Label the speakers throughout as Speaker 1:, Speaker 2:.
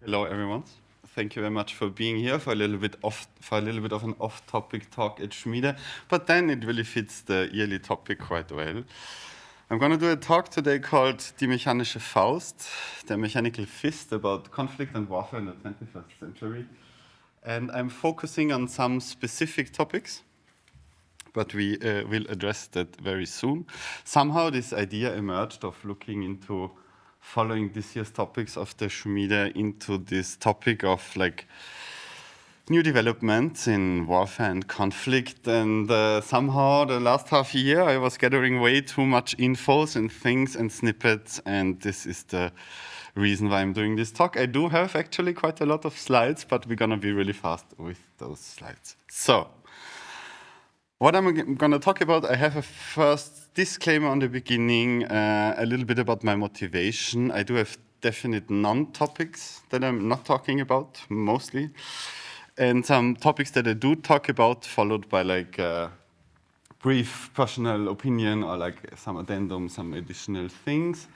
Speaker 1: Hello, everyone. Thank you very much for being here for a little bit of an off-topic talk at Schmiede, but then it really fits the yearly topic quite well. I'm going to do a talk today called Die mechanische Faust, the mechanical fist about conflict and warfare in the 21st century. And I'm focusing on some specific topics, but we will address that very soon. Somehow this idea emerged of looking into following this year's topics of the Schmiede into this topic of like new developments in warfare and conflict. And somehow the last half year I was gathering way too much infos and things and snippets, and this is the reason why I'm doing this talk. I do have actually quite a lot of slides, but we're gonna be really fast with those slides. So, what I'm going to talk about, I have a first disclaimer on the beginning, a little bit about my motivation. I do have definite non-topics that I'm not talking about, mostly, and some topics that I do talk about, followed by like a brief personal opinion or like some addendum, some additional things.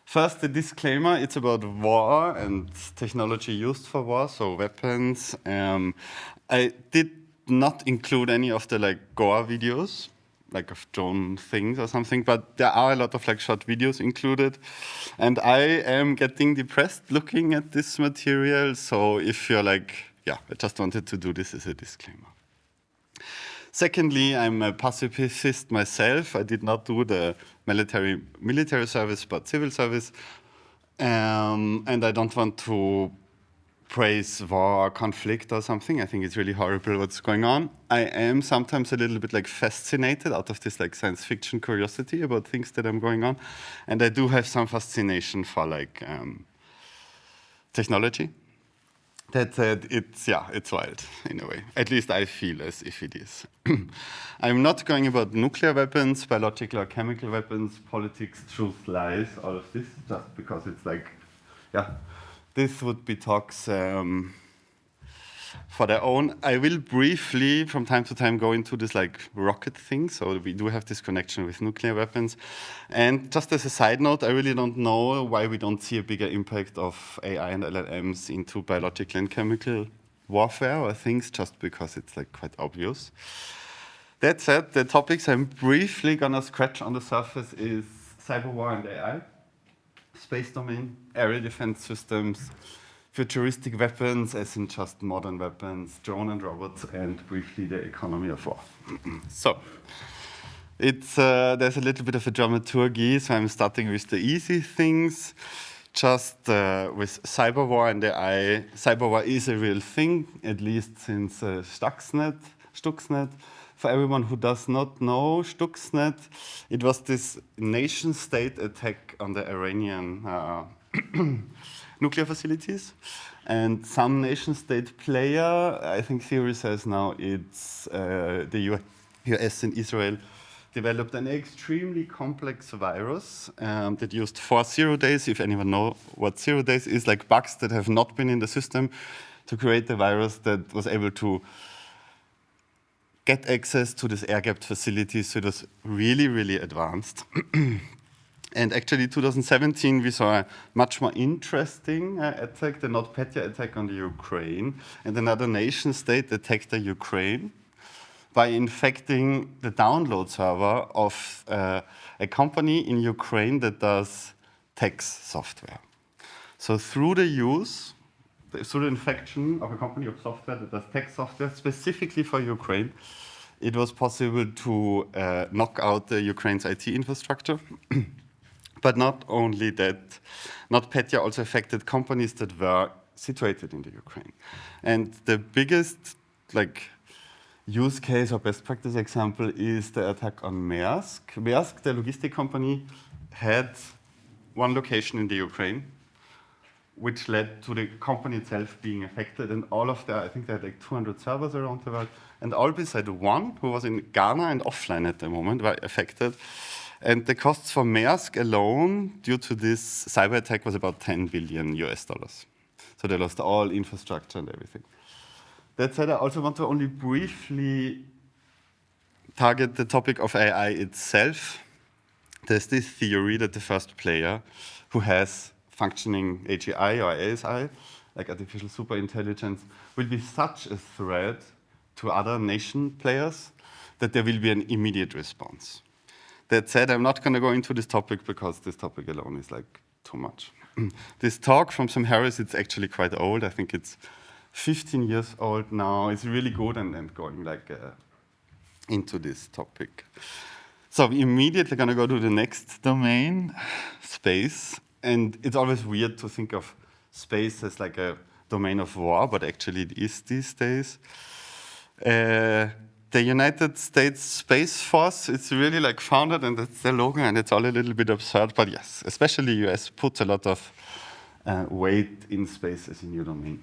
Speaker 1: First, the disclaimer, it's about war and technology used for war, so weapons. I did not include any of the like gore videos, like of drone things or something, but there are a lot of like short videos included. And I am getting depressed looking at this material, so if you're like, yeah, I just wanted to do this as a disclaimer. Secondly, I'm a pacifist myself. I did not do the military service, but civil service. And I don't want to praise war or conflict or something. I think it's really horrible what's going on. I am sometimes a little bit like fascinated out of this like science fiction curiosity about things that are going on. And I do have some fascination for like technology. That said, it's wild in a way. At least I feel as if it is. I'm not going about nuclear weapons, biological or chemical weapons, politics, truth, lies, all of this, just because it's like, yeah, this would be talks for their own. I will briefly, from time to time, go into this like rocket thing. So we do have this connection with nuclear weapons. And just as a side note, I really don't know why we don't see a bigger impact of AI and LLMs into biological and chemical warfare or things, just because it's like quite obvious. That said, the topics I'm briefly gonna scratch on the surface is cyber war and AI, space domain, aerial defense systems, futuristic weapons, as in just modern weapons, drone and robots, and briefly the economy of war. So, it's there's a little bit of a dramaturgy, so I'm starting with the easy things. Just with cyber war and AI. Cyber war is a real thing, at least since Stuxnet. For everyone who does not know Stuxnet, it was this nation-state attack on the Iranian nuclear facilities. And some nation-state player, I think theory says now it's the US and Israel, developed an extremely complex virus that used 4 0 days, if anyone knows what 0 days is, like bugs that have not been in the system, to create a virus that was able to get access to this air-gapped facilities. So it was really, really advanced. And actually, 2017, we saw a much more interesting attack, the NotPetya attack on the Ukraine. And another nation state attacked the Ukraine by infecting the download server of a company in Ukraine that does tax software. So through the infection of a company of software that does tax software specifically for Ukraine, it was possible to knock out the Ukraine's IT infrastructure. But not only that, NotPetya also affected companies that were situated in the Ukraine. And the biggest use case or best practice example is the attack on Maersk. Maersk, the logistic company, had one location in the Ukraine, which led to the company itself being affected. And all of I think they had like 200 servers around the world. And all beside one, who was in Ghana and offline at the moment, were affected. And the costs for Maersk alone, due to this cyber attack, was about 10 billion US dollars. So they lost all infrastructure and everything. That said, I also want to only briefly target the topic of AI itself. There's this theory that the first player who has functioning AGI or ASI like artificial superintelligence, will be such a threat to other nation players that there will be an immediate response. That said, I'm not going to go into this topic because this topic alone is like too much. This talk from Sam Harris, it's actually quite old. I think it's 15 years old now. It's really good and going like into this topic. So we're immediately going to go to the next domain, space. And it's always weird to think of space as like a domain of war, but actually it is these days. The United States Space Force, it's really like founded, and that's their logo, and it's all a little bit absurd, but yes, especially US puts a lot of weight in space as a new domain.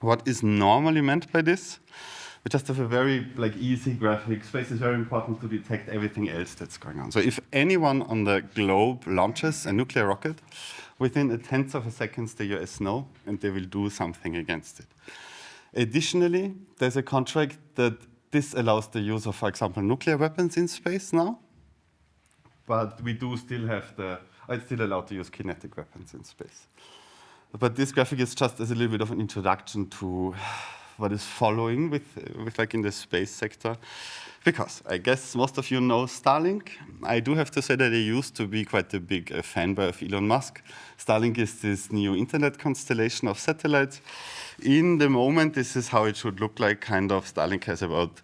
Speaker 1: What is normally meant by this? We just have a very like easy graphic. Space is very important to detect everything else that's going on. So if anyone on the globe launches a nuclear rocket, within a tenth of a second the US know, and they will do something against it. Additionally, there's a contract that this allows the use of, for example, nuclear weapons in space now, but we do still have it's still allowed to use kinetic weapons in space. But this graphic is just as a little bit of an introduction to what is following with like in the space sector, because I guess most of you know Starlink. I do have to say that I used to be quite a big fanboy of Elon Musk. Starlink is this new internet constellation of satellites. In the moment, this is how it should look like, kind of. Starlink has about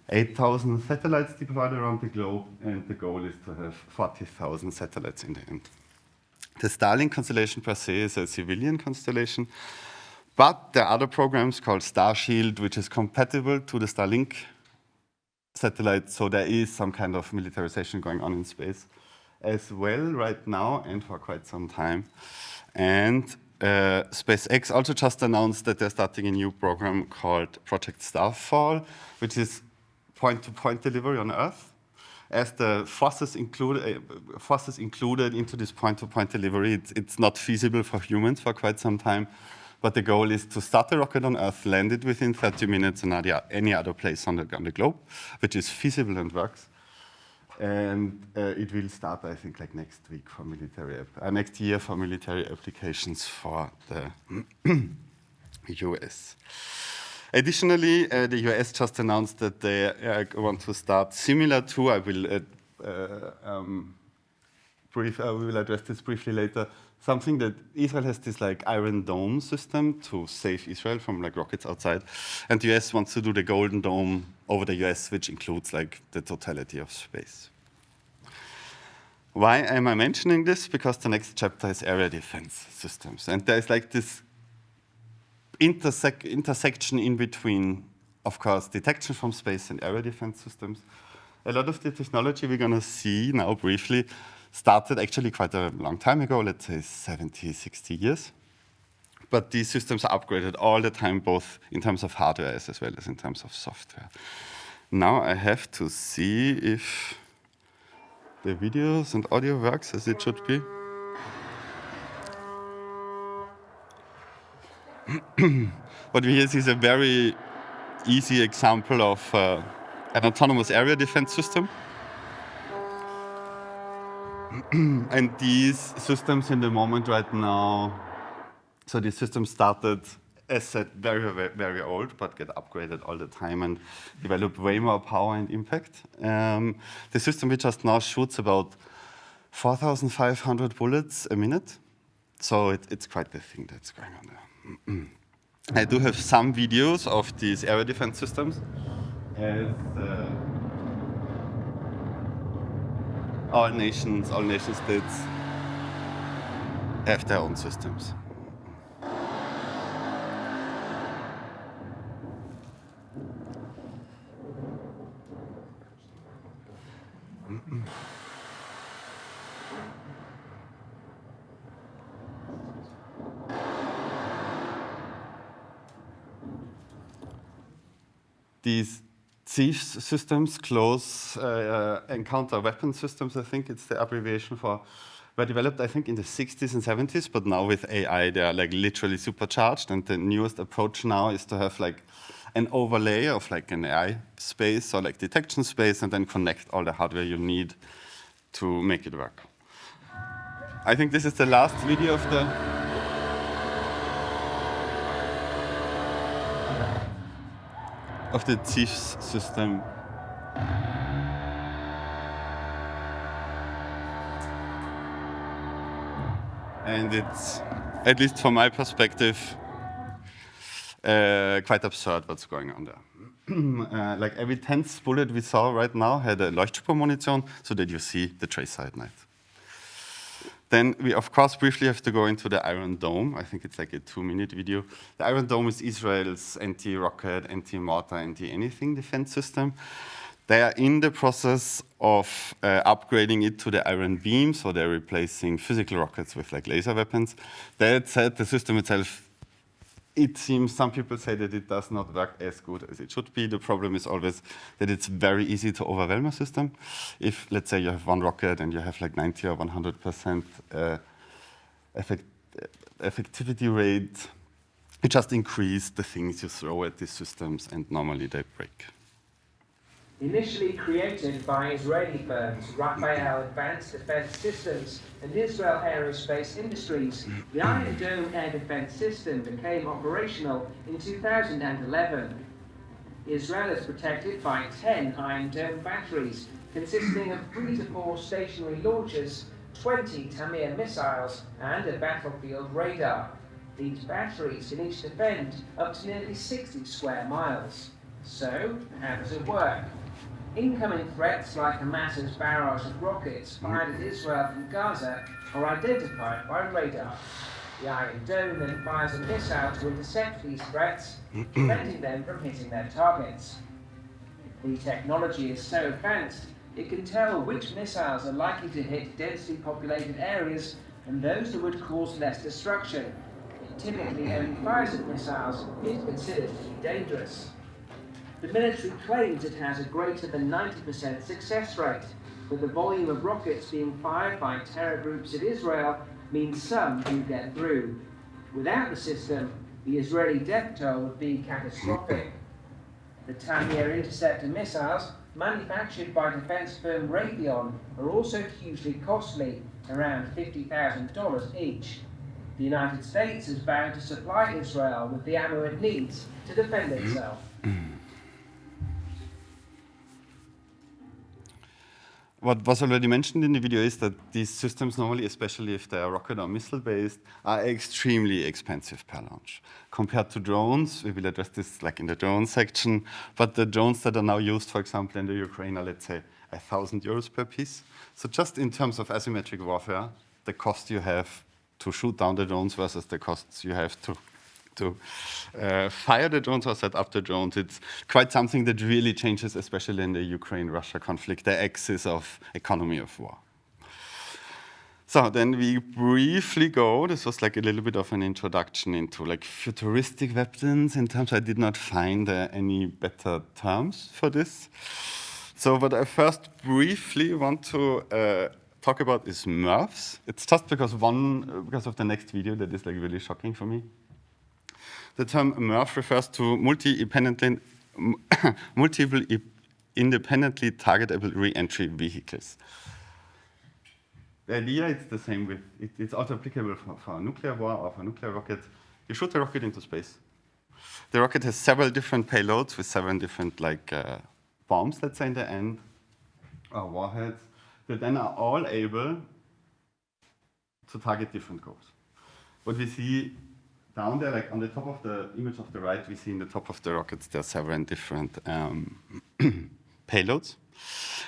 Speaker 1: 8,000 satellites deployed around the globe, and the goal is to have 40,000 satellites in the end. The Starlink constellation per se is a civilian constellation, but there are other programs called Starshield, which is compatible to the Starlink satellite, so there is some kind of militarization going on in space as well right now and for quite some time. And SpaceX also just announced that they're starting a new program called Project Starfall, which is point-to-point delivery on Earth. As the forces included into this point-to-point delivery, it's not feasible for humans for quite some time. But the goal is to start the rocket on Earth, land it within 30 minutes, and any other place on the globe, which is feasible and works. And it will start, I think, like next week for next year for military applications for the US. Additionally, the US just announced that they want to start similar to, we will address this briefly later, something that Israel has this like Iron Dome system to save Israel from like rockets outside. And the US wants to do the Golden Dome over the US, which includes like the totality of space. Why am I mentioning this? Because the next chapter is area defense systems. And there's like this intersection in between, of course, detection from space and area defense systems. A lot of the technology we're going to see now briefly started actually quite a long time ago, let's say 70, 60 years. But these systems are upgraded all the time, both in terms of hardware as well as in terms of software. Now I have to see if the videos and audio works as it should be. What we here see is a very easy example of an autonomous area defense system. And these systems in the moment right now, so these systems started as said very, very, very old, but get upgraded all the time and develop way more power and impact. The system we just now shoots about 4,500 bullets a minute. So it's quite the thing that's going on there. I do have some videos of these area defense systems. All nation states have their own systems. These CIES systems, close encounter weapon systems, I think it's the abbreviation for, were developed, I think, in the 60s and 70s, but now with AI, they are like literally supercharged. And the newest approach now is to have like an overlay of like an AI space or like detection space, and then connect all the hardware you need to make it work. I think this is the last video of the. of the TIFS system. And it's, at least from my perspective, quite absurd what's going on there. Like every 10th bullet we saw right now had a Leuchtspurmunition so that you see the tracer at night. Then we, of course, briefly have to go into the Iron Dome. I think it's like a 2-minute video. The Iron Dome is Israel's anti-rocket, anti-mortar, anti-anything defense system. They are in the process of upgrading it to the Iron Beam, so they're replacing physical rockets with like laser weapons. That said, the system itself, it seems some people say that it does not work as good as it should be. The problem is always that it's very easy to overwhelm a system. If, let's say, you have one rocket and you have like 90 or 100% effectivity rate, you just increase the things you throw at these systems and normally they break.
Speaker 2: Initially created by Israeli firms Rafael Advanced Defense Systems and Israel Aerospace Industries, the Iron Dome air defense system became operational in 2011. Israel is protected by 10 Iron Dome batteries, consisting of 3 to 4 stationary launchers, 20 Tamir missiles, and a battlefield radar. These batteries can each defend up to nearly 60 square miles. So, how does it work? Incoming threats like Hamas's barrage of rockets fired at Israel from Gaza are identified by radar. The Iron Dome then fires a missile to intercept these threats, preventing them from hitting their targets. The technology is so advanced, it can tell which missiles are likely to hit densely populated areas and those that would cause less destruction. It typically only fires at missiles if considered to be dangerous. The military claims it has a greater than 90% success rate, but the volume of rockets being fired by terror groups in Israel means some do get through. Without the system, the Israeli death toll would be catastrophic. The Tamir interceptor missiles, manufactured by defense firm Raytheon, are also hugely costly, around $50,000 each. The United States is bound to supply Israel with the ammo it needs to defend itself.
Speaker 1: What was already mentioned in the video is that these systems normally, especially if they are rocket or missile based, are extremely expensive per launch. Compared to drones, we will address this like in the drone section, but the drones that are now used, for example, in the Ukraine are, let's say, €1,000 per piece. So just in terms of asymmetric warfare, the cost you have to shoot down the drones versus the costs you have to fire the drones or set up the drones, it's quite something that really changes, especially in the Ukraine-Russia conflict, the axis of economy of war. So then we briefly go, this was like a little bit of an introduction into like futuristic weapons in terms, I did not find any better terms for this. So what I first briefly want to talk about is MRFs. It's just because of the next video that is like really shocking for me. The term MRF refers to multiple independently targetable re-entry vehicles. The idea is the same with, it's also applicable for a nuclear war or for a nuclear rocket. You shoot a rocket into space. The rocket has several different payloads with 7 different like bombs, let's say, in the end, or warheads, that then are all able to target different goals. What we see down there, like on the top of the image of the right, we see in the top of the rockets, there are 7 different payloads.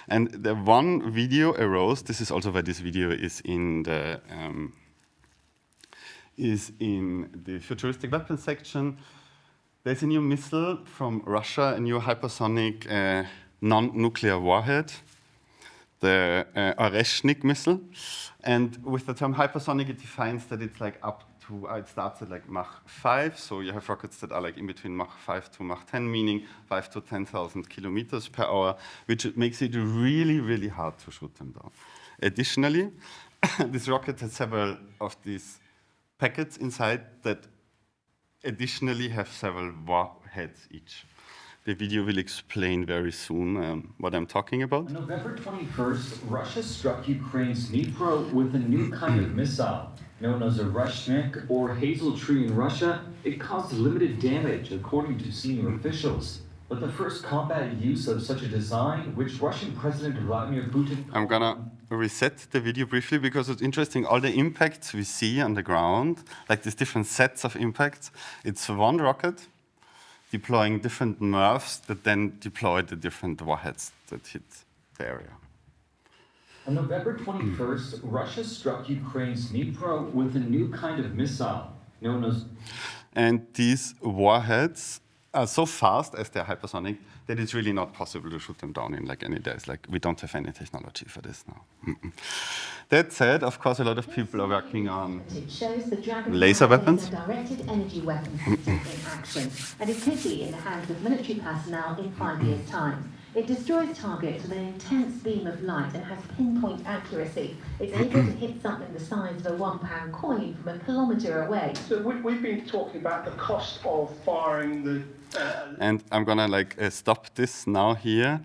Speaker 1: And the one video arose, this is also why this video is in the futuristic weapons section. There's a new missile from Russia, a new hypersonic non-nuclear warhead, the Oreshnik missile. And with the term hypersonic, it defines that it's like up to, it starts at like Mach 5, so you have rockets that are like in between Mach 5 to Mach 10, meaning 5 to 10,000 kilometers per hour, which makes it really, really hard to shoot them down. Additionally, this rocket has several of these packets inside that additionally have several warheads each. The video will explain very soon what I'm talking about.
Speaker 3: On November 21st, Russia struck Ukraine's Dnipro with a new kind of missile. Known as a Oreshnik or hazel tree in Russia, it caused limited damage, according to senior officials. But the first combat use of such a design, which Russian President Vladimir Putin...
Speaker 1: I'm gonna reset the video briefly because it's interesting. All the impacts we see on the ground, like these different sets of impacts, it's one rocket deploying different MIRVs that then deploy the different warheads that hit the area.
Speaker 3: On November 21st, Russia struck Ukraine's Dnipro with a new kind of missile known as...
Speaker 1: And these warheads are so fast as they're hypersonic that it's really not possible to shoot them down in like any days. Like we don't have any technology for this now. That said, of course, a lot of people are working on laser weapons.
Speaker 4: Directed energy weapon system in action, and it could be in the hands of military personnel in 5 years' time. It destroys targets with an intense beam of light and has pinpoint accuracy. It's able to hit something the size of a £1 coin from a kilometre away.
Speaker 5: So we've been talking about the cost of firing the...
Speaker 1: And I'm gonna stop this now here.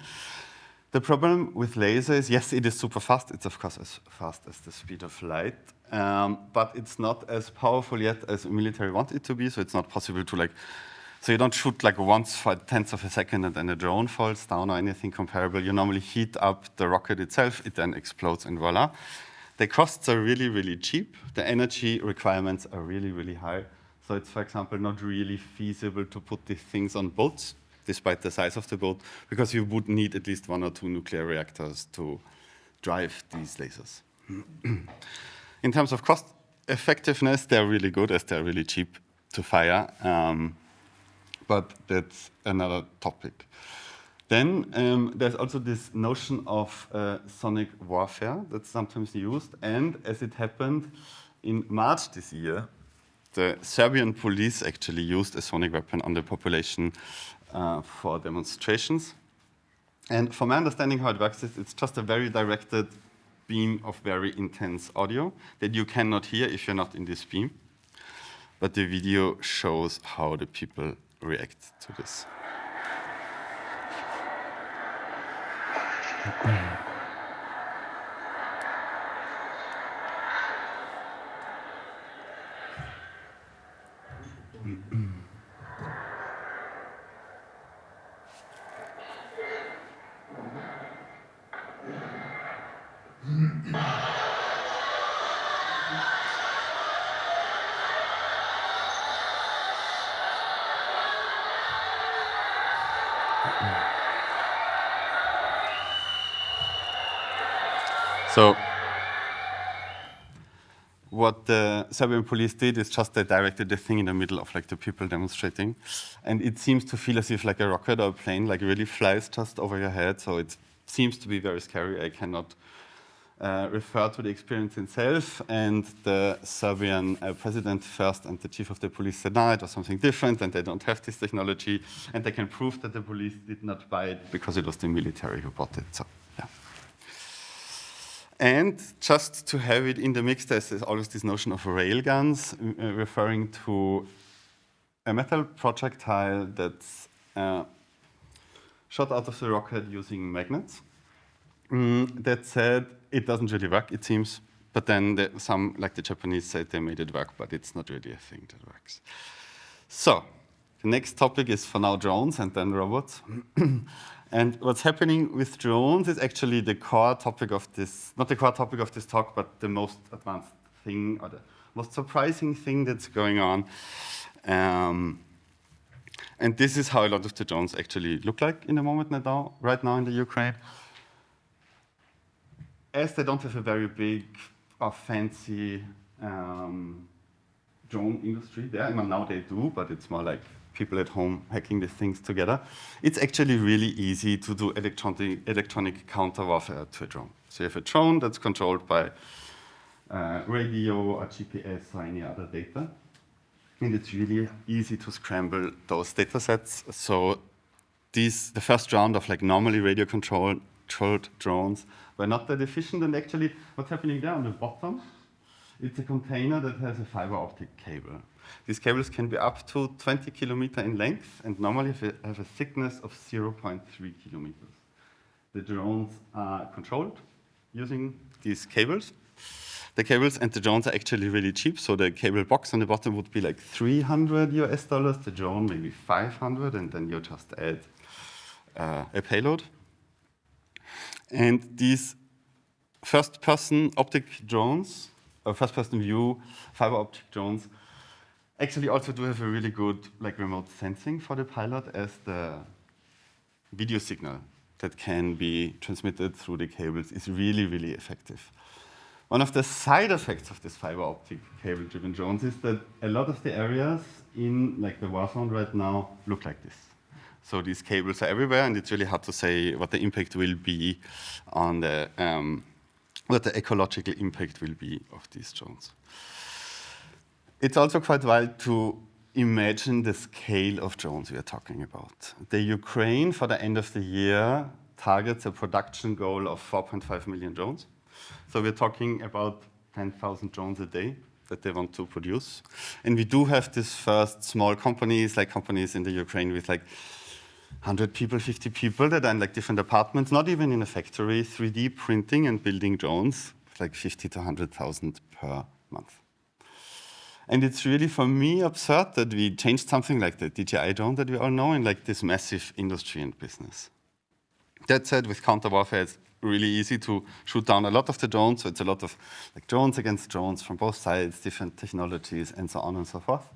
Speaker 1: The problem with laser is, yes, it is super fast. It's of course as fast as the speed of light, but it's not as powerful yet as military want it to be. So it's not possible to so you don't shoot once for 1/10 of a second and then a drone falls down or anything comparable. You normally heat up the rocket itself, it then explodes and voila. The costs are really, really cheap. The energy requirements are really, really high. So it's, for example, not really feasible to put these things on boats, despite the size of the boat, because you would need at least 1 or 2 nuclear reactors to drive these lasers. In terms of cost effectiveness, they're really good as they're really cheap to fire. But that's another topic. Then there's also this notion of sonic warfare that's sometimes used. And as it happened in March this year, the Serbian police actually used a sonic weapon on the population for demonstrations. And from my understanding how it works is it's just a very directed beam of very intense audio that you cannot hear if you're not in this beam. But the video shows how the people react to this. So what the Serbian police did is just they directed the thing in the middle of the people demonstrating. And it seems to feel as if a rocket or a plane really flies just over your head. So it seems to be very scary. I cannot refer to the experience itself. And the Serbian president first and the chief of the police said, no, it was something different and they don't have this technology. And they can prove that the police did not buy it because it was the military who bought it. So, yeah. And just to have it in the mix, there's always this notion of railguns, referring to a metal projectile that's shot out of the rocket using magnets. That said, it doesn't really work, it seems. But then some, like the Japanese, said they made it work, but it's not really a thing that works. So the next topic is for now drones and then robots. And what's happening with drones is actually the core topic of this, not the core topic of this talk, but the most advanced thing or the most surprising thing that's going on. And this is how a lot of the drones actually look like in the moment right now in the Ukraine. As they don't have a very big or fancy drone industry there, I mean, now they do, but it's more like people at home hacking these things together. It's actually really easy to do electronic counter warfare to a drone. So you have a drone that's controlled by radio or GPS or any other data. And it's really easy to scramble those data sets. So the first round of normally radio controlled drones were not that efficient. And actually what's happening there on the bottom, it's a container that has a fiber optic cable. These cables can be up to 20 kilometers in length and normally have a thickness of 0.3 kilometers. The drones are controlled using these cables. The cables and the drones are actually really cheap. So the cable box on the bottom would be like $300 US, the drone maybe 500, and then you just add a payload. And these first-person optic drones, or first-person view fiber optic drones, actually also do have a really good remote sensing for the pilot, as the video signal that can be transmitted through the cables is really, really effective. One of the side effects of this fiber optic cable-driven drones is that a lot of the areas in the war zone right now look like this. So these cables are everywhere, and it's really hard to say what the impact will be on the what the ecological impact will be of these drones. It's also quite wild to imagine the scale of drones we are talking about. The Ukraine, for the end of the year, targets a production goal of 4.5 million drones. So we're talking about 10,000 drones a day that they want to produce. And we do have these first small companies, companies in the Ukraine with 100 people, 50 people that are in different apartments, not even in a factory, 3D printing and building drones, 50 to 100,000 per month. And it's really, for me, absurd that we changed something like the DJI drone that we all know in this massive industry and business. That said, with counter warfare, it's really easy to shoot down a lot of the drones. So it's a lot of drones against drones from both sides, different technologies, and so on and so forth.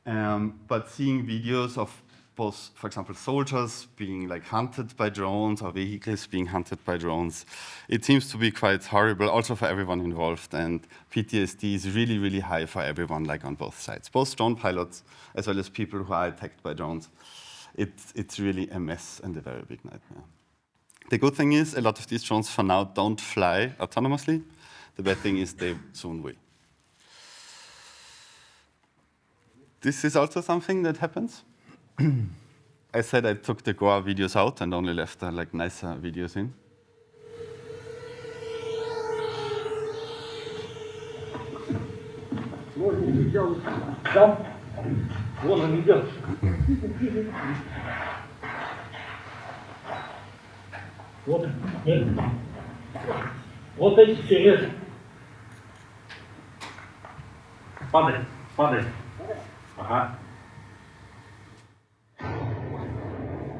Speaker 1: But seeing videos of both, for example, soldiers being hunted by drones or vehicles being hunted by drones, it seems to be quite horrible also for everyone involved, and PTSD is really, really high for everyone on both sides, both drone pilots as well as people who are attacked by drones. It's really a mess and a very big nightmare. The good thing is a lot of these drones for now don't fly autonomously. The bad thing is they soon will. This is also something that happens. I said I took the Goa videos out and only left the nicer videos in.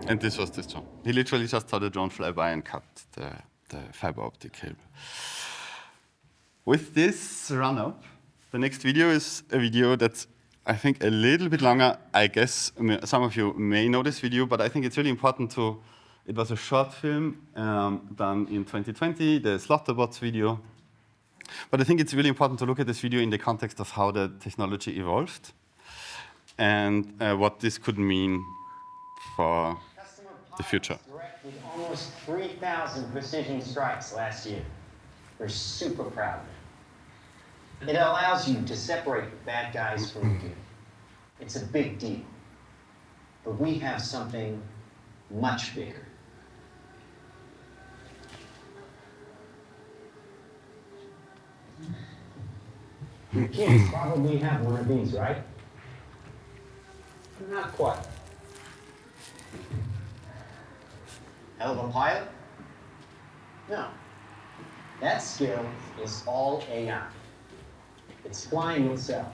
Speaker 1: And this was this drone. He literally just saw the drone fly by and cut the fiber optic cable. With this run-up, the next video is a video that's, I think, a little bit longer. I guess some of you may know this video, but I think it's really important to, it was a short film done in 2020, the Slaughterbots video. But I think it's really important to look at this video in the context of how the technology evolved and what this could mean for the future.
Speaker 6: With almost 3,000 precision strikes last year. We're super proud of it. It allows you to separate the bad guys from the good. It's a big deal. But we have something much bigger. You kids probably have one of these, right? Not quite. Hell of a pilot? No. That skill is all AI. It's flying itself.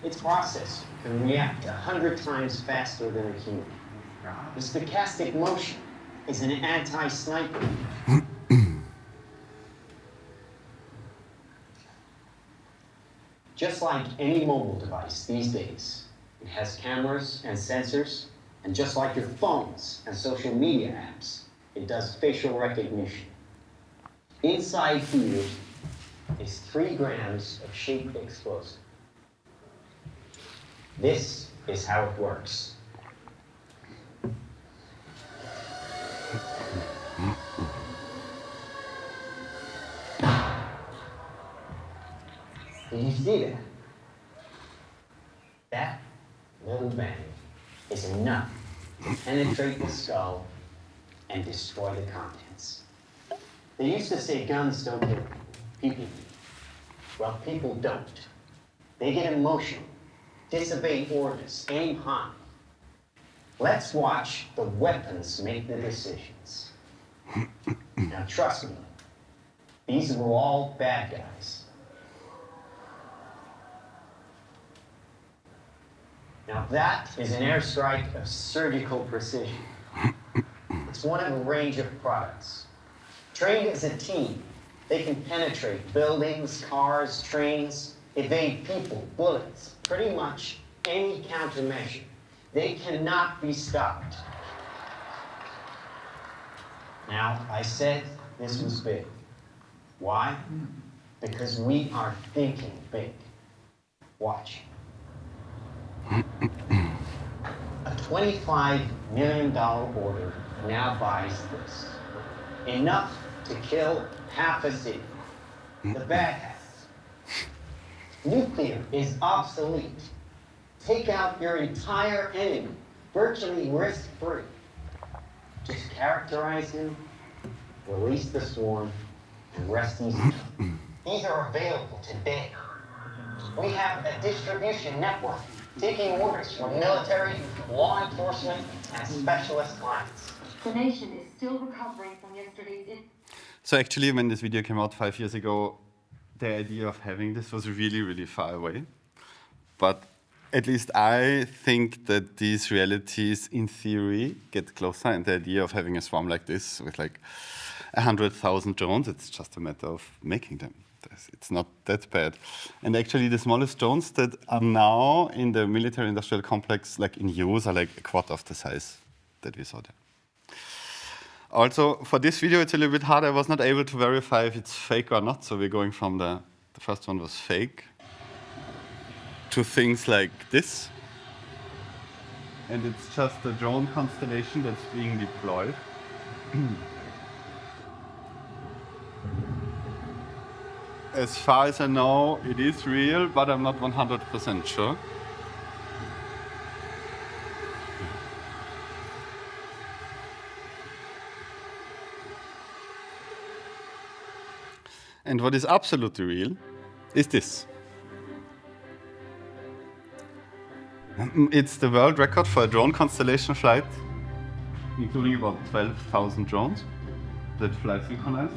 Speaker 6: Its processor can react 100 times faster than a human. The stochastic motion is an anti-sniper. Just like any mobile device these days, it has cameras and sensors, and just like your phones and social media apps, it does facial recognition. Inside here is 3 grams of shape explosive. This is how it works. Did you see that? That little bang is enough to penetrate the skull and destroy the contents. They used to say guns don't kill people. Well, people don't. They get emotional, disobey orders, aim high. Let's watch the weapons make the decisions. Now, trust me, these were all bad guys. Now that is an airstrike of surgical precision. It's one of a range of products. Trained as a team, they can penetrate buildings, cars, trains, evade people, bullets, pretty much any countermeasure. They cannot be stopped. Now, I said this was big. Why? Because we are thinking big. Watch. A $25 million order now buys this. Enough to kill half a city. The bad hats. Nuclear is obsolete. Take out your entire enemy, virtually risk-free. Just characterize him, release the swarm, and rest easy. These are available today. We have a distribution network taking orders from military, law enforcement, and specialist clients.
Speaker 4: The nation is still recovering from yesterday's...
Speaker 1: So actually, when this video came out 5 years ago, the idea of having this was really, really far away. But at least I think that these realities, in theory, get closer. And the idea of having a swarm like this with like 100,000 drones, it's just a matter of making them. It's not that bad. And actually, the smallest drones that are now in the military-industrial complex, like in use, are like a quarter of the size that we saw there. Also, for this video, it's a little bit hard. I was not able to verify if it's fake or not. So we're going from the first one was fake to things like this. And it's just a drone constellation that's being deployed. As far as I know, it is real, but I'm not 100% sure. And what is absolutely real is this. It's the world record for a drone constellation flight, including about 12,000 drones that fly synchronized.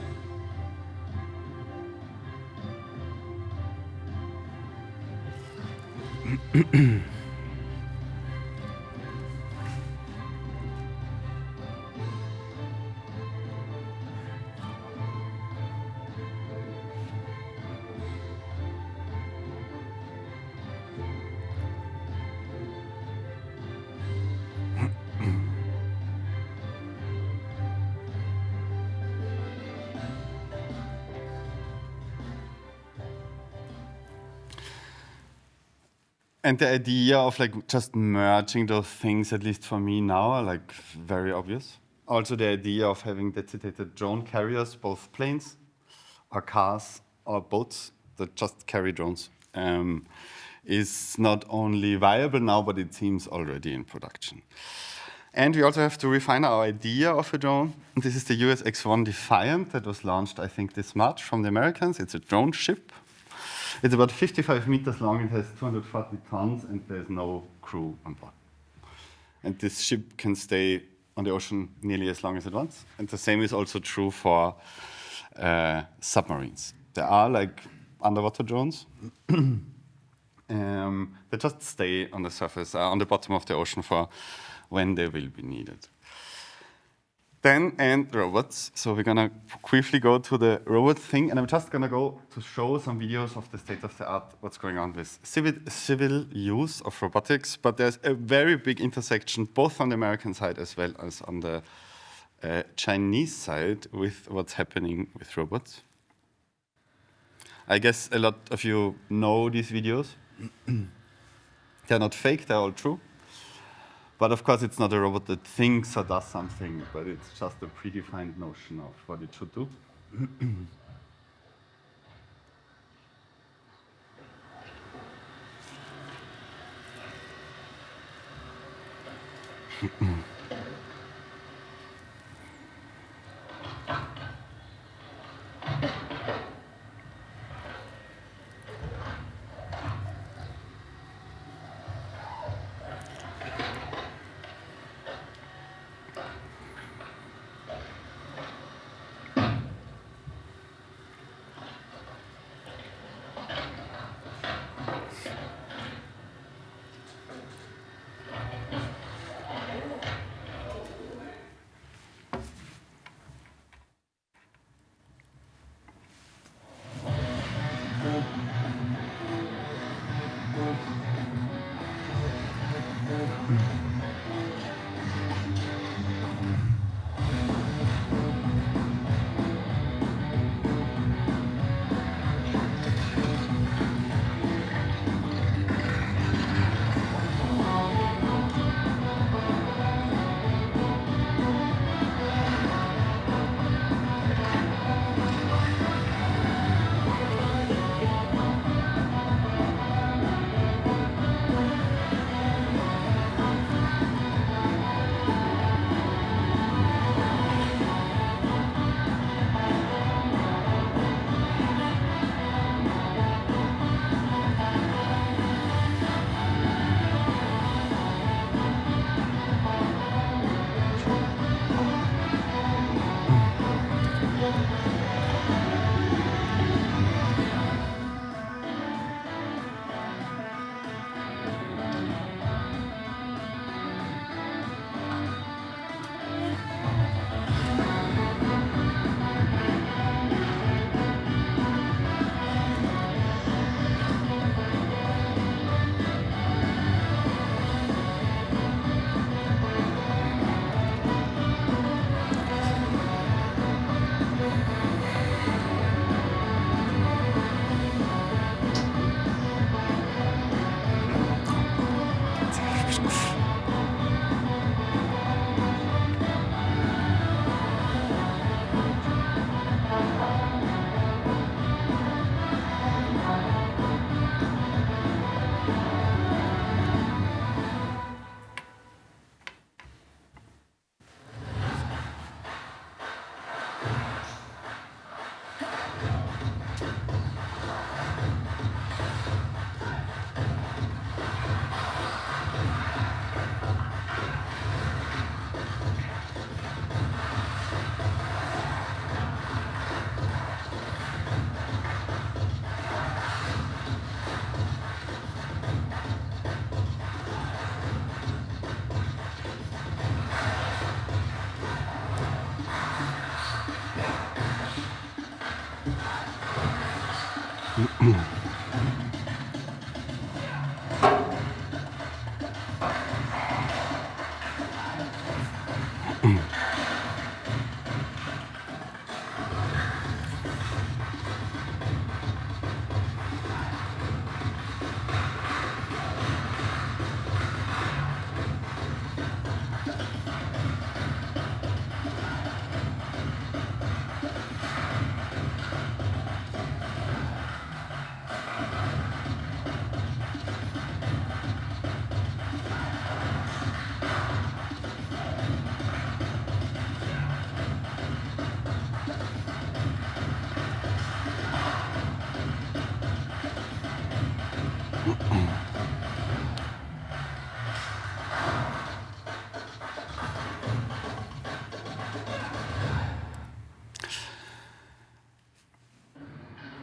Speaker 1: And the idea of like just merging those things, at least for me now, are like very obvious. Also the idea of having dedicated drone carriers, both planes or cars or boats that just carry drones, is not only viable now, but it seems already in production. And we also have to refine our idea of a drone. This is the US X1 Defiant that was launched, I think, this March from the Americans. It's a drone ship. It's about 55 meters long, it has 240 tons, and there's no crew on board. And this ship can stay on the ocean nearly as long as it wants. And the same is also true for submarines. There are like underwater drones that just stay on the surface, on the bottom of the ocean for when they will be needed. Then, and robots. So we're gonna quickly go to the robot thing, and I'm just gonna go to show some videos of the state of the art, what's going on with civil use of robotics. But there's a very big intersection, both on the American side as well as on the Chinese side, with what's happening with robots. I guess a lot of you know these videos. They're not fake, they're all true. But of course, it's not a robot that thinks or does something, but it's just a predefined notion of what it should do.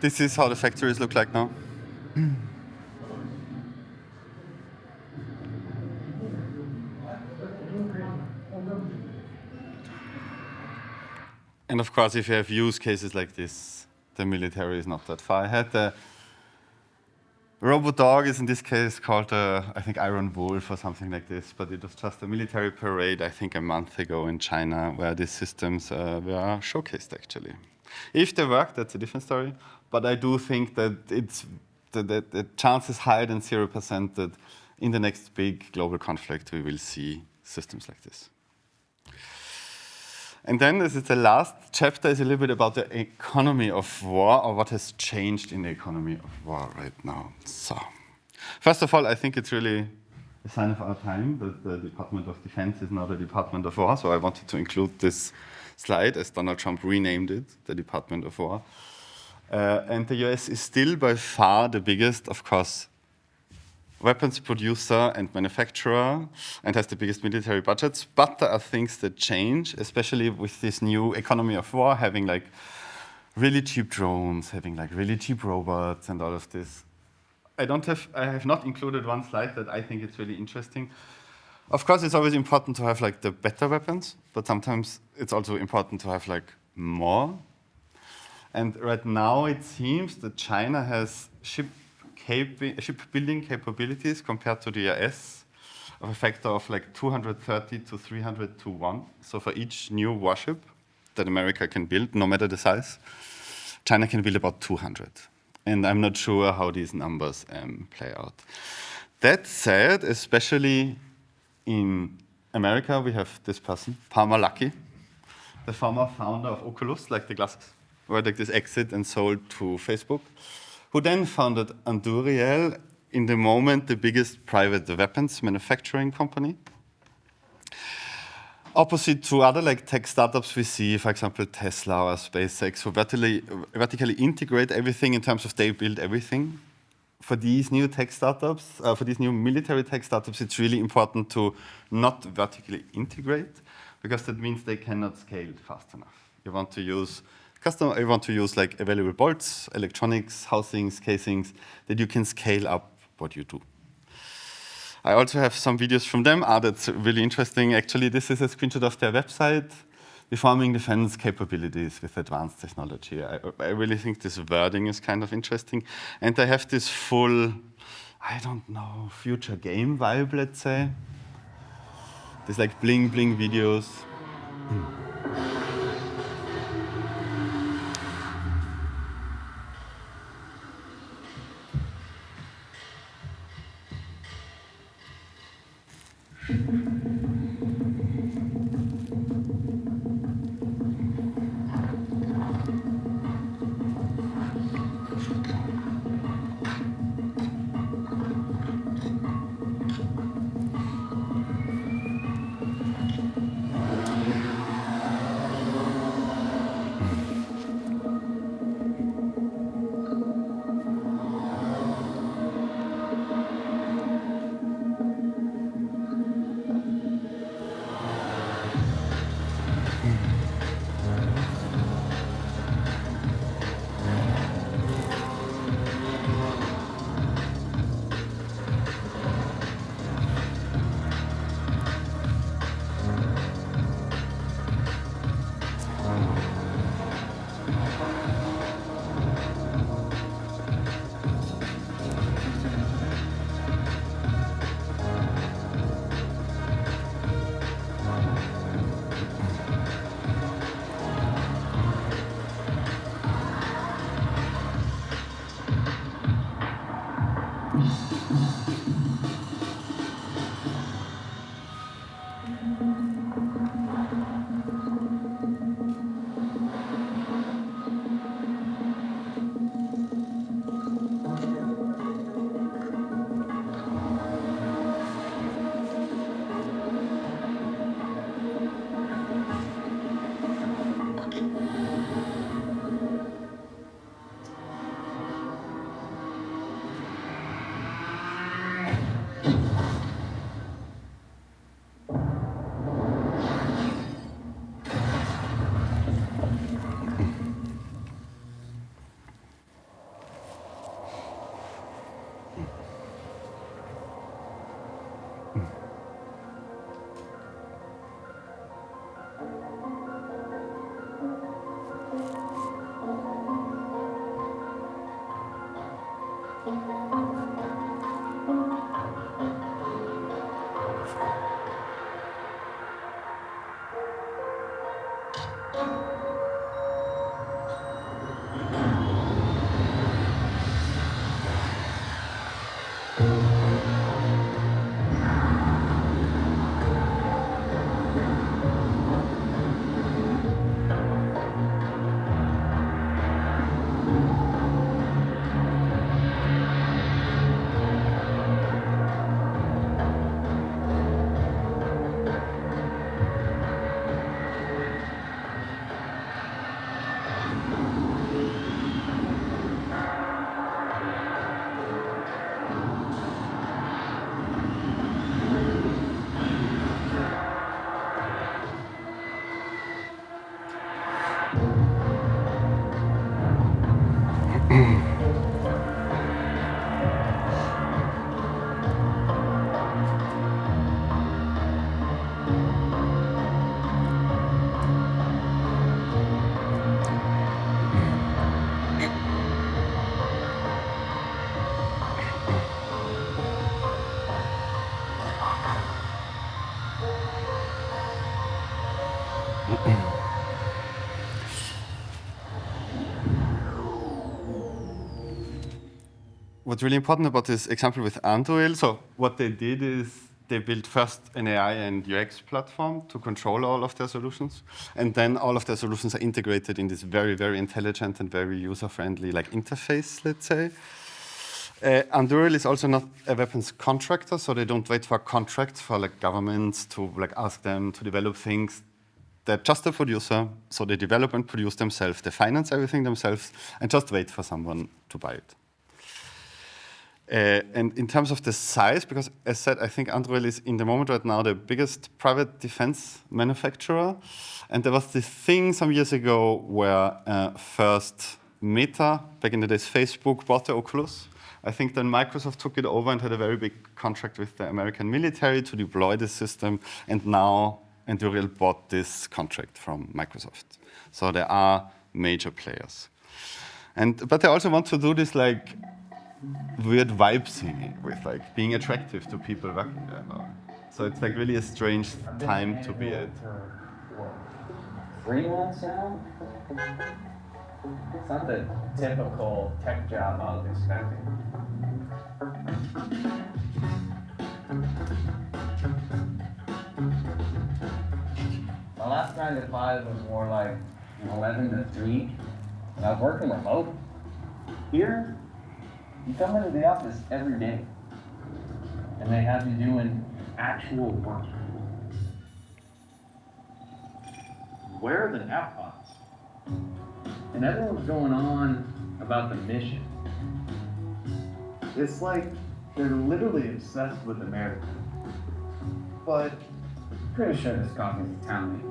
Speaker 1: This is how the factories look like now. And of course, if you have use cases like this, the military is not that far ahead. The robot dog is in this case called, I think, Iron Wolf or something like this, but it was just a military parade, I think, a month ago in China, where these systems were showcased, actually. If they work, that's a different story, but I do think that the chance is higher than 0% that in the next big global conflict we will see systems like this. And then this is the last chapter, is a little bit about the economy of war, or what has changed in the economy of war right now. So, first of all, I think it's really a sign of our time that the Department of Defense is now the Department of War, so I wanted to include this slide as Donald Trump renamed it, the Department of War. And the US is still by far the biggest, of course, weapons producer and manufacturer, and has the biggest military budgets, but there are things that change, especially with this new economy of war, having like really cheap drones, having like really cheap robots and all of this. I have not included one slide that I think is really interesting. Of course, it's always important to have like the better weapons, but sometimes it's also important to have like more. And right now it seems that China has shipbuilding capabilities compared to the US of a factor of like 230 to 300 to 1. So for each new warship that America can build, no matter the size, China can build about 200. And I'm not sure how these numbers play out. That said, especially in America, we have this person, Palmer Luckey, the former founder of Oculus, like the glasses, where like this exit and sold to Facebook, who then founded Anduril, in the moment the biggest private weapons manufacturing company. Opposite to other like tech startups we see, for example, Tesla or SpaceX, who vertically integrate everything in terms of they build everything. For these new tech startups, for these new military tech startups, it's really important to not vertically integrate, because that means they cannot scale fast enough. You want to use like available bolts, electronics, housings, casings, that you can scale up what you do. I also have some videos from them. That's really interesting. Actually, this is a screenshot of their website, Reforming Defense Capabilities with Advanced Technology. I really think this wording is kind of interesting. And they have this full, I don't know, future game vibe, let's say. There's like bling bling videos. What's really important about this example with Anduril, so what they did is they built first an AI and UX platform to control all of their solutions, and then all of their solutions are integrated in this very, very intelligent and very user-friendly like interface, let's say. Anduril is also not a weapons contractor, so they don't wait for contracts for like governments to like ask them to develop things. They're just a producer, so they develop and produce themselves. They finance everything themselves and just wait for someone to buy it. And in terms of the size, because as said, I think Anduril is in the moment right now the biggest private defense manufacturer. And there was this thing some years ago where first Meta, back in the days Facebook, bought the Oculus. I think then Microsoft took it over and had a very big contract with the American military to deploy the system. And now Anduril bought this contract from Microsoft. So there are major players. But they also want to do this like weird vibe singing with like being attractive to people working there now. So it's like really a strange time to be at.
Speaker 6: 3 months now? It's not the typical tech job I was expecting. My last 9 to 5 was more like 11 to 3, and I was working remote. Here, you come into the office every day, and they have you doing actual work. Where are the nap-pods? And everyone's going on about the mission. It's like they're literally obsessed with America. But I'm pretty sure this company's Italian.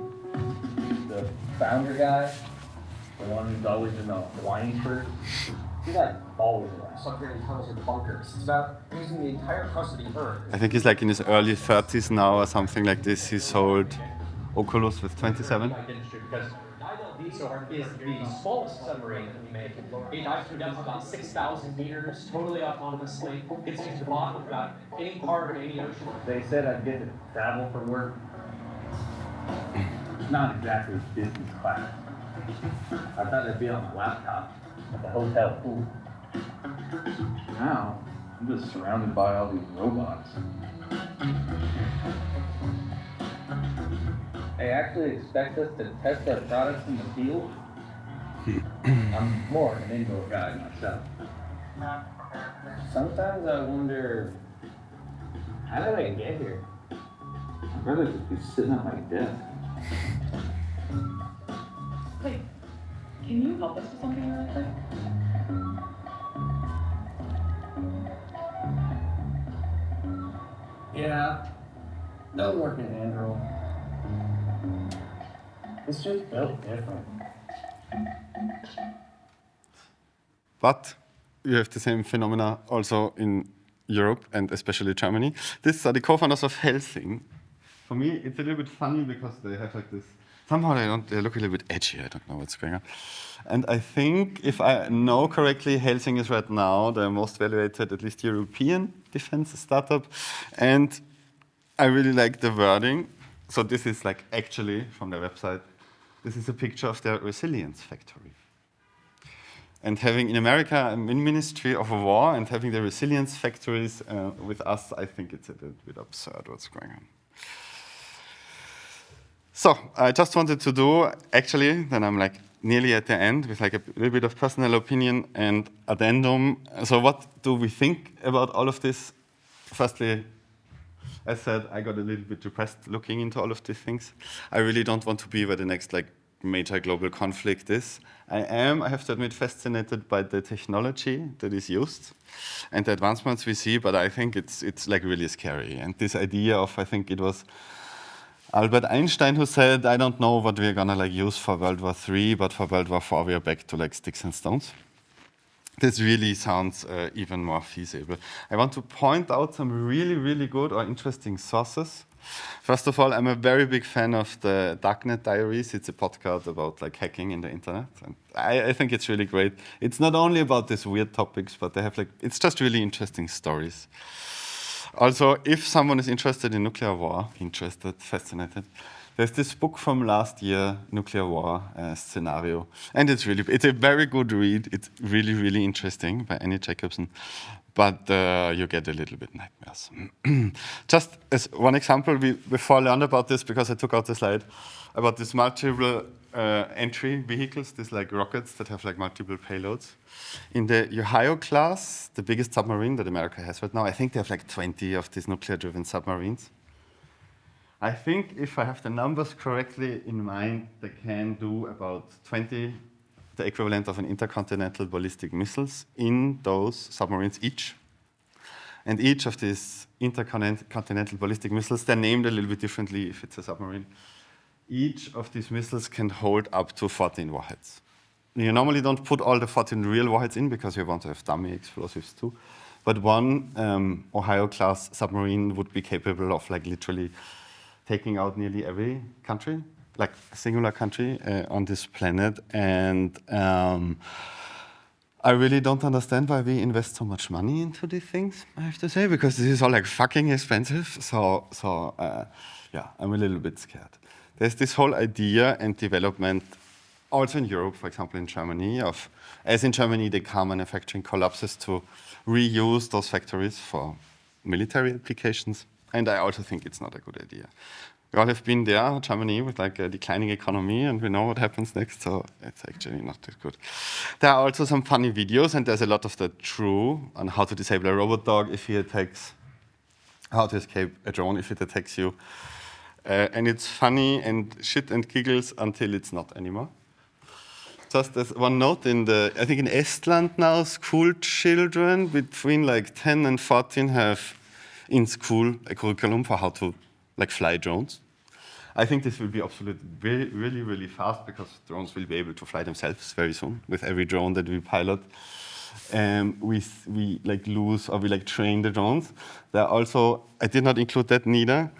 Speaker 6: The founder guy, the one who's always in the Hawaiian shirt, he's like always around.
Speaker 7: Subterranean tunnels and bunkers. It's about using the entire crust of the Earth.
Speaker 1: I think he's like in his early 30s now or something like this. He sold Oculus with 27.
Speaker 7: Is the smallest submarine that we make. It dives to a depth of about 6,000 meters, totally autonomously. It's used to block about any part of any ocean.
Speaker 6: They said I'd get to travel for work. It's not exactly business class. I thought I'd be on my laptop at the hotel pool. Now, I'm just surrounded by all these robots. They actually expect us to test our products in the field? I'm more an indoor guy myself. Sometimes I wonder, how did I get here? I'd rather just be sitting at my desk.
Speaker 8: Wait, can you help us with something really quick?
Speaker 6: Yeah, that'll work in Android. It's just built different.
Speaker 1: But you have the same phenomena also in Europe and especially Germany. These are the co-founders of Helsing. For me, it's a little bit funny because they have like this. Somehow they look a little bit edgy. I don't know what's going on. And I think, if I know correctly, Helsing is right now the most valuated, at least European defense startup. And I really like the wording. So this is like actually from their website. This is a picture of their resilience factory. And having in America a Ministry of War and having the resilience factories with us, I think it's a little bit absurd what's going on. So I just wanted to do, actually, then I'm like nearly at the end with like a little bit of personal opinion and addendum. So what do we think about all of this? Firstly, as said, I got a little bit depressed looking into all of these things. I really don't want to be where the next like major global conflict is. I have to admit, fascinated by the technology that is used and the advancements we see, but I think it's like really scary. And this idea of, I think it was Albert Einstein who said, I don't know what we're gonna like use for World War III, but for World War IV we are back to like sticks and stones. this really sounds even more feasible. I want to point out some really, really good or interesting sources. First of all, I'm a very big fan of the Darknet Diaries. It's a podcast about like hacking in the internet, and I think it's really great. It's not only about these weird topics, but they have like it's just really interesting stories. Also, if someone is interested in nuclear war, fascinated, there's this book from last year, Nuclear War Scenario, and it's a very good read. It's really, really interesting by Annie Jacobsen, but you get a little bit nightmares. Just as one example, before I learned about this, because I took out the slide, about these multiple entry vehicles, these like rockets that have like multiple payloads. In the Ohio class, the biggest submarine that America has right now, I think they have like 20 of these nuclear-driven submarines. I think if I have the numbers correctly in mind, they can do about 20, the equivalent of an intercontinental ballistic missiles in those submarines each. And each of these intercontinental ballistic missiles, they're named a little bit differently if it's a submarine. Each of these missiles can hold up to 14 warheads. You normally don't put all the 14 real warheads in because you want to have dummy explosives too. But one Ohio-class submarine would be capable of like literally taking out nearly every country, like a singular country on this planet. And I really don't understand why we invest so much money into these things, I have to say, because this is all like fucking expensive. So yeah, I'm a little bit scared. There's this whole idea and development also in Europe, for example, in Germany, as in Germany, the car manufacturing collapses to reuse those factories for military applications. And I also think it's not a good idea. We all have been there, Germany, with like a declining economy, and we know what happens next, so it's actually not that good. There are also some funny videos, and there's a lot of that true on how to disable a robot dog if he attacks, how to escape a drone if it attacks you. And it's funny and shit and giggles until it's not anymore. Just as one note, I think in Estland now, school children between like 10 and 14 have in school a curriculum for how to like fly drones. I think this will be obsolete really, really fast because drones will be able to fly themselves very soon. With every drone that we pilot, we like lose or we like train the drones. There are also, I did not include that neither.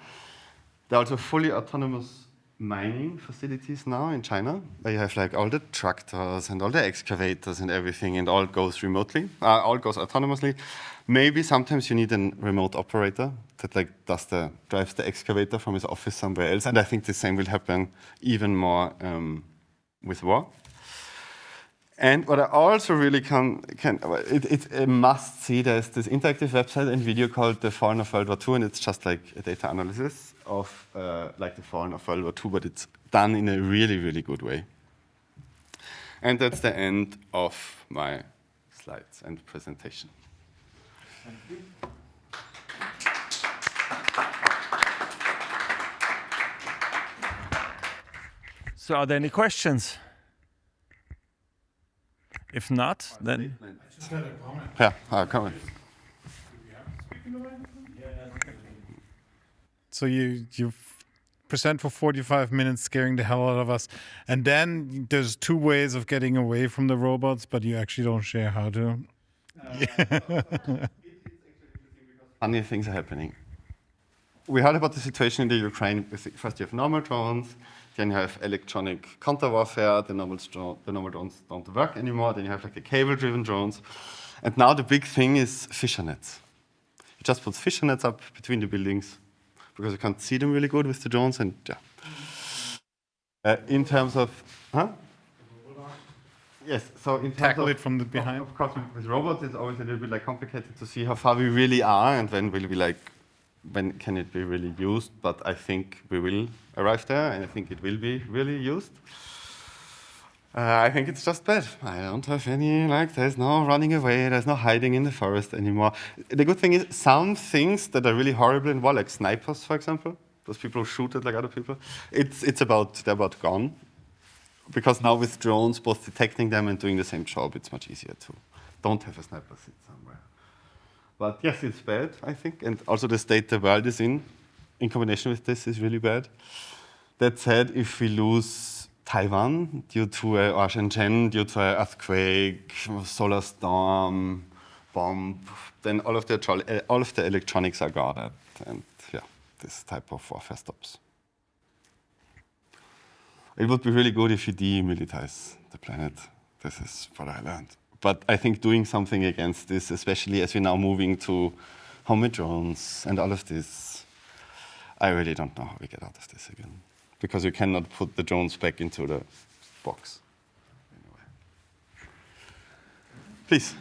Speaker 1: There are also fully autonomous mining facilities now in China, where you have like all the tractors and all the excavators and everything, and all goes remotely, all goes autonomously. Maybe sometimes you need a remote operator that like drives the excavator from his office somewhere else, and I think the same will happen even more with war. And what I also really it's a must-see. There's this interactive website and video called The Fallen of World War II, and it's just like a data analysis of like the Fallen of World War II, but it's done in a really, really good way. And that's the end of my slides and presentation.
Speaker 9: Thank you. So are there any questions? If not, then...
Speaker 10: I just had a comment.
Speaker 1: Yeah, comment.
Speaker 10: So you present for 45 minutes, scaring the hell out of us, and then there's two ways of getting away from the robots, but you actually don't share how to.
Speaker 1: Funny things are happening. We heard about the situation in the Ukraine. First you have normal drones, then you have electronic counter-warfare, the normal drones don't work anymore, then you have like the cable-driven drones. And now the big thing is fisher nets. You just put fisher nets up between the buildings because you can't see them really good with the drones, and yeah. In terms of, yes, so in terms
Speaker 10: tackle it from the behind.
Speaker 1: Of course, with robots, it's always a little bit like complicated to see how far we really are and when can it be really used. But I think we will arrive there, and I think it will be really used. I think it's just bad. I don't have any, there's no running away, there's no hiding in the forest anymore. The good thing is, some things that are really horrible in war, like snipers, for example, those people who shoot at other people, they're about gone. Because now with drones, both detecting them and doing the same job, it's much easier to don't have a sniper sit somewhere. But yes, it's bad, I think, and also the state the world is in combination with this, is really bad. That said, if we lose Taiwan due to or Shenzhen due to an earthquake, solar storm, bomb. Then all of the electronics are guarded, and yeah, this type of warfare stops. It would be really good if you demilitarize the planet. This is what I learned. But I think doing something against this, especially as we're now moving to homemade drones and all of this, I really don't know how we get out of this again. Because you cannot put the drones back into the box. Anyway. Please.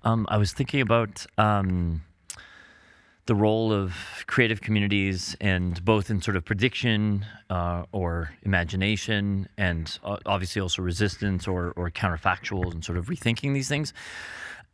Speaker 11: I was thinking about the role of creative communities, and both in sort of prediction or imagination, and obviously also resistance or counterfactuals, and sort of rethinking these things.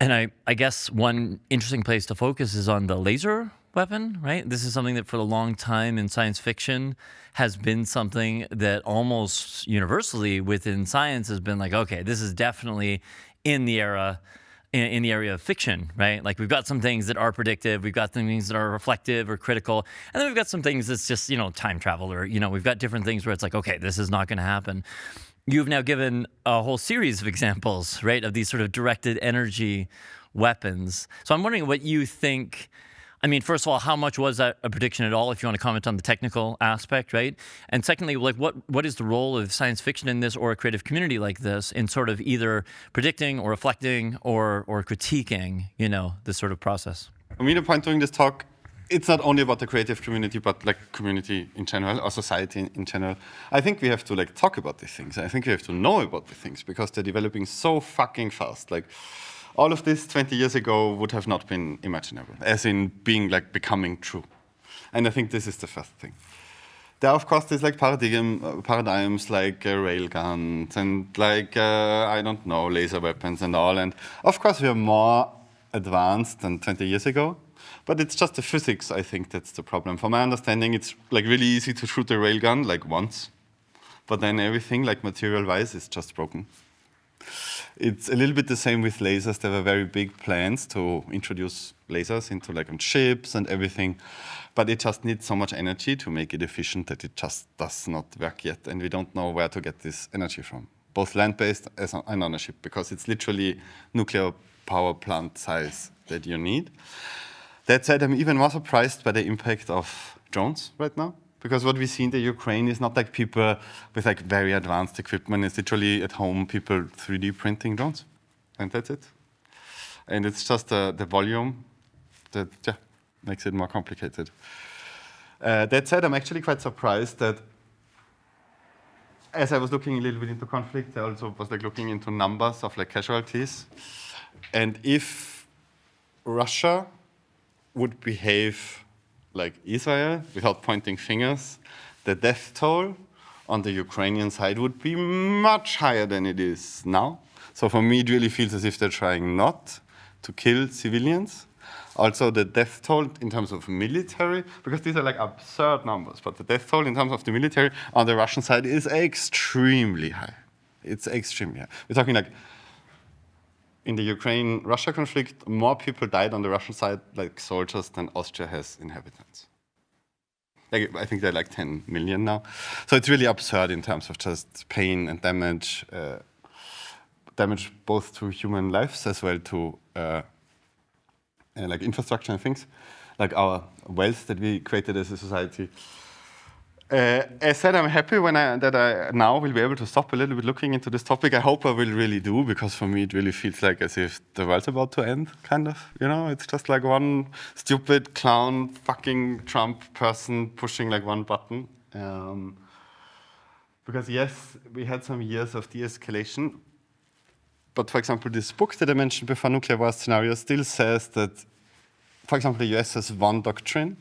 Speaker 11: And I guess one interesting place to focus is on the laser weapon, right? This is something that for a long time in science fiction has been something that almost universally within science has been like, okay, this is definitely in the area of fiction, right? Like we've got some things that are predictive, we've got some things that are reflective or critical, and then we've got some things that's just, time travel, or, we've got different things where it's like, okay, this is not going to happen. You've now given a whole series of examples, right, of these sort of directed energy weapons. So I'm wondering what you think. I mean, first of all, how much was that a prediction at all, if you want to comment on the technical aspect, right? And secondly, like what is the role of science fiction in this, or a creative community like this, in sort of either predicting or reflecting or critiquing, this sort of process?
Speaker 1: For me, the point during this talk, it's not only about the creative community, but like community in general, or society in general. I think we have to talk about these things. I think we have to know about the things, because they're developing so fucking fast. All of this 20 years ago would have not been imaginable, as in being becoming true. And I think this is the first thing. There, of course, there's paradigms like railguns and I don't know, laser weapons and all. And of course, we are more advanced than 20 years ago. But it's just the physics, I think, that's the problem. From my understanding, it's really easy to shoot a railgun once. But then everything, material-wise, is just broken. It's a little bit the same with lasers. There were very big plans to introduce lasers into on ships and everything, but it just needs so much energy to make it efficient that it just does not work yet, and we don't know where to get this energy from, both land-based and on a ship, because it's literally nuclear power plant size that you need. That said, I'm even more surprised by the impact of drones right now. Because what we see in the Ukraine is not people with very advanced equipment. It's literally at home people 3D printing drones, and that's it. And it's just the volume that makes it more complicated. That said, I'm actually quite surprised that as I was looking a little bit into conflict, I also was looking into numbers of casualties. And if Russia would behave like Israel, without pointing fingers, the death toll on the Ukrainian side would be much higher than it is now. So for me, it really feels as if they're trying not to kill civilians. Also, the death toll in terms of military, because these are absurd numbers, but the death toll in terms of the military on the Russian side is extremely high. It's extremely high. We're talking in the Ukraine-Russia conflict, more people died on the Russian side, soldiers, than Austria has inhabitants. I think they're 10 million now. So it's really absurd in terms of just pain and damage, damage both to human lives as well to infrastructure and things, our wealth that we created as a society. As said, I'm happy that I now will be able to stop a little bit looking into this topic. I hope I will really do, because for me it really feels as if the world's about to end, kind of. It's just one stupid clown fucking Trump person pushing one button. Because yes, we had some years of de-escalation. But for example, this book that I mentioned before, Nuclear War Scenario, still says that, for example, the US has one doctrine.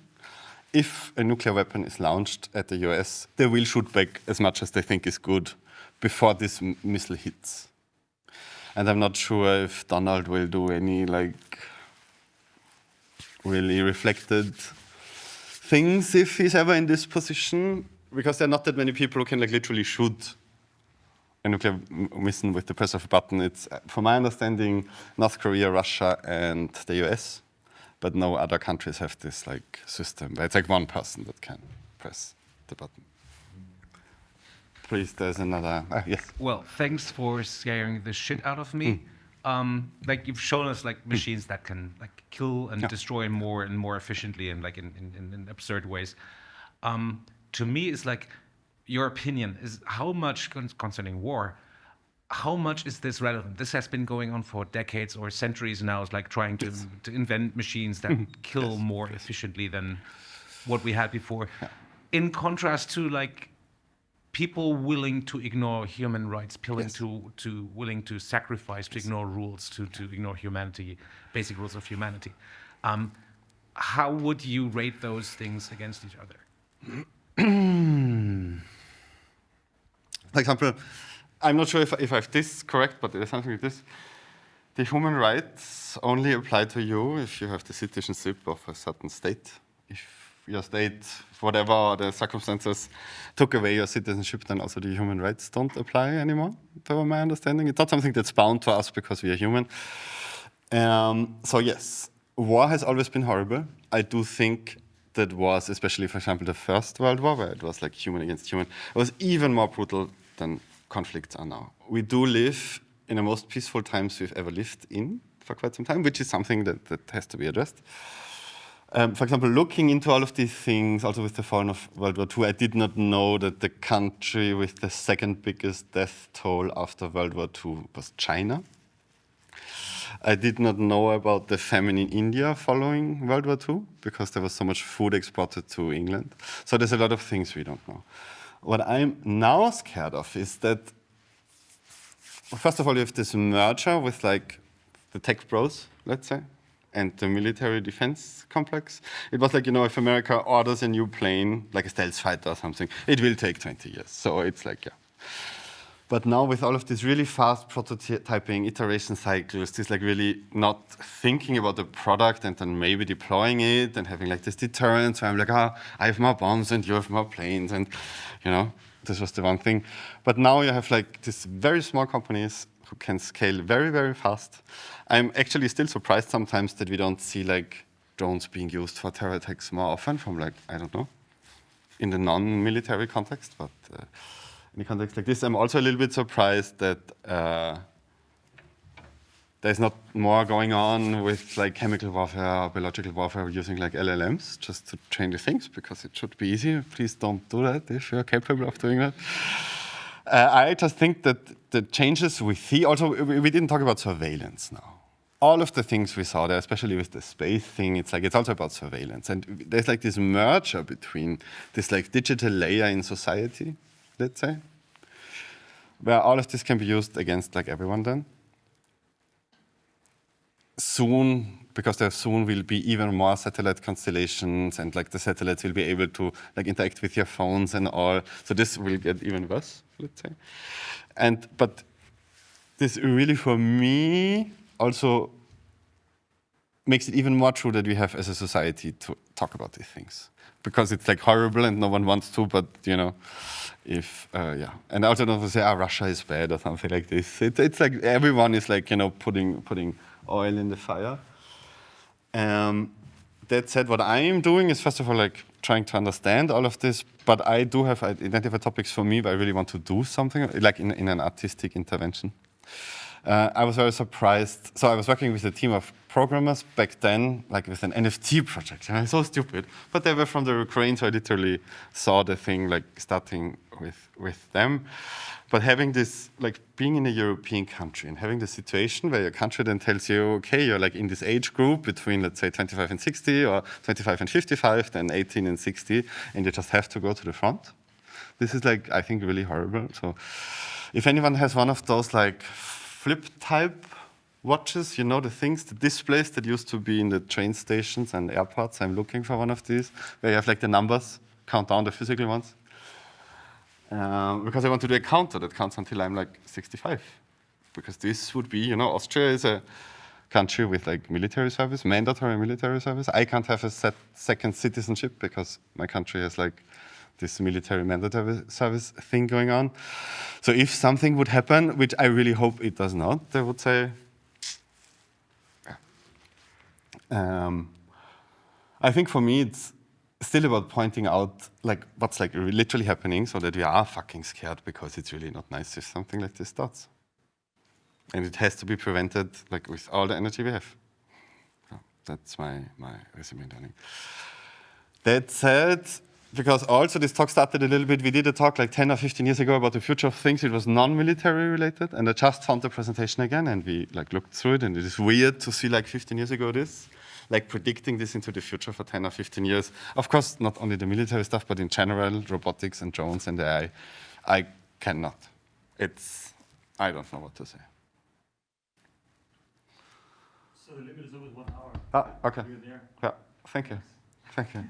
Speaker 1: If a nuclear weapon is launched at the US, they will shoot back as much as they think is good before this missile hits. And I'm not sure if Donald will do any really reflected things if he's ever in this position. because there are not that many people who can like literally shoot a nuclear missile with the press of a button. It's, from my understanding, North Korea, Russia, and the US, but no other countries have this like system. It's like one person that can press the button. Please, there's another. Yes.
Speaker 12: Well, thanks for scaring the shit out of me. Like you've shown us like machines that can like kill and destroy more and more efficiently and like in absurd ways. To me, it's like your opinion is how much concerning war. How much is this relevant? This has been going on for decades or centuries now. It's like trying to invent machines that kill more efficiently than what we had before. In contrast to like people willing to ignore human rights, willing to sacrifice, to ignore rules, to ignore humanity, basic rules of humanity. How would you rate those things against each other?
Speaker 1: For example, I'm not sure if I have this correct, but there's something like this. The human rights only apply to you if you have the citizenship of a certain state. If your state, whatever the circumstances, took away your citizenship, then also the human rights don't apply anymore, to my understanding. It's not something that's bound to us because we are human. So yes, war has always been horrible. I do think that wars, especially, for example, the First World War, where it was like human against human, it was even more brutal than conflicts are now. We do live in the most peaceful times we've ever lived in for quite some time, which is something that has to be addressed. For example, looking into all of these things, also with the fall of World War II, I did not know that the country with the second biggest death toll after World War II was China. I did not know about the famine in India following World War II, because there was so much food exported to England. So there's a lot of things we don't know. What I'm now scared of is that, first of all, you have this merger with like the tech bros, let's say, and the military defense complex. It was like, you know, if America orders a new plane, like a stealth fighter or something, it will take 20 years. So it's like, yeah. But now with all of this really fast prototyping, iteration cycles, this like really not thinking about the product and then maybe deploying it and having like this deterrence where I'm like, I have more bombs and you have more planes and, you know, this was the one thing. But now you have like these very small companies who can scale very, very fast. I'm actually still surprised sometimes that we don't see like drones being used for terror attacks more often from like, I don't know, in the non-military context, but in a context like this, I'm also a little bit surprised that there's not more going on with like chemical warfare or biological warfare using like LLMs just to change the things, because it should be easy. Please don't do that if you're capable of doing that. I just think that the changes we see, also we didn't talk about surveillance now. All of the things we saw there, especially with the space thing, it's also about surveillance. And there's like this merger between this like digital layer in society, let's say, where all of this can be used against like everyone then. Soon, because there soon will be even more satellite constellations and like the satellites will be able to like interact with your phones and all. So this will get even worse, let's say. But this really for me also makes it even more true that we have as a society to talk about these things. Because it's like horrible and no one wants to, but you know, if, yeah. And I also don't want to say, Russia is bad or something like this. It's like everyone is like, you know, putting oil in the fire. That said, what I am doing is first of all like trying to understand all of this, but I do have identified topics for me where I really want to do something, like in an artistic intervention. I was very surprised. So I was working with a team of programmers back then, like with an NFT project. And it's so stupid, but they were from the Ukraine, so I literally saw the thing like starting with them. But having this, like being in a European country and having the situation where your country then tells you, okay, you're like in this age group between, let's say, 25 and 60 or 25 and 55, then 18 and 60, and you just have to go to the front. This is like, I think, really horrible. So if anyone has one of those like flip type watches, you know, the things, the displays that used to be in the train stations and airports, I'm looking for one of these, where you have like the numbers, count down the physical ones. Because I want to do a counter that counts until I'm like 65. Because this would be, you know, Austria is a country with like military service, mandatory military service. I can't have a second citizenship because my country has like this military mandatory service thing going on. So if something would happen, which I really hope it does not, they would say, I think for me it's still about pointing out like what's like literally happening, so that we are fucking scared, because it's really not nice if something like this starts. And it has to be prevented like with all the energy we have. So that's my resume learning. That said, because also this talk started a little bit, we did a talk like 10 or 15 years ago about the future of things. It was non-military related, and I just found the presentation again, and we like looked through it, and it is weird to see like 15 years ago this, like predicting this into the future for 10 or 15 years. Of course, not only the military stuff, but in general, robotics and drones and AI. I cannot. I don't know what to say.
Speaker 9: So the limit is always 1 hour.
Speaker 1: Ah, okay. Yeah, thank you. Thank you.